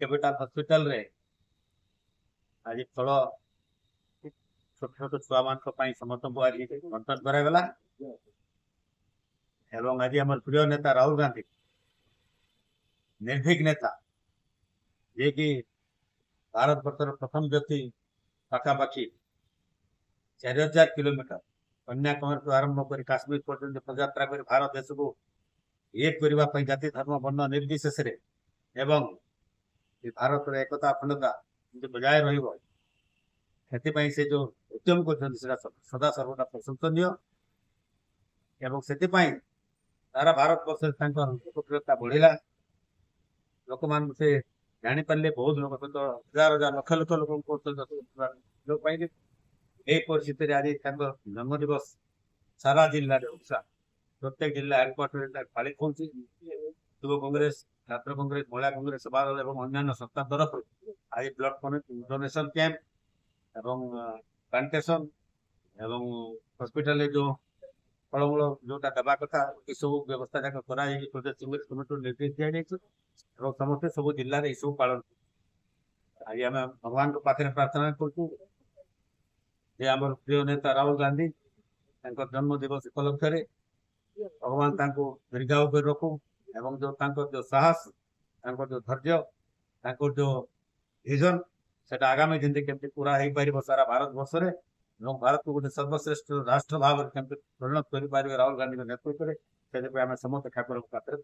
capital hospital रे आज फल छोट छोट छुआ मान समस्त को आज बंटन करागला एवं आज आम प्रिय नेता राहुल गांधी निर्भीक नेता जे कि भारत वर्षर प्रथम व्यक्ति पाखापाखि 4000 किलोमीटर कन्याकुमारी आरंभ कर काश्मीर पर्यटन पदयात्रा कर भारत देश को एक करने जाति धर्म वर्ण निर्विशेष एवं भारत एकता अखंडता बजाय रही से जो उद्यम कर सदा सर्वदा प्रशंसनीय एवं से सारा भारत वर्ष लोकप्रियता बढ़ला लोक मान से जानी पारे बहुत लोक सहित हजार हजार लक्ष लक्ष लोक पाइले यही परिस्थिति आज जन्म दिवस सारा जिले प्रत्येक जिला हेडक्वार्टर पालित हो युव कांग्रेस छात्र कांग्रेस महिला कांग्रेस सभा दल और अन्य संस्था तरफ आज ब्लड डोनेशन कैंप एवं प्लांटेशन एवं हॉस्पिटल जो फलमूल जोटा दबा कथा सब व्यवस्था जाक प्रदेश कांग्रेस कमिटी निर्देश दी जाए समस्ते सब जिले में सब पालन आज आम भगवान पाखे प्रार्थना कर प्रिय नेता राहुल गांधी जन्म दिवस उपलक्ष्य भगवान दीर्घायु कर रखू एवं जो साहस जो धैर्य जो विजन से आगामी दिन केमती पूरा हो पार सारा भारत वर्ष में भारत को गोटे सर्वश्रेष्ठ राष्ट्र भाव परिणत कर राहुल गांधी नेतृत्व में समस्त ठाकुर पात्र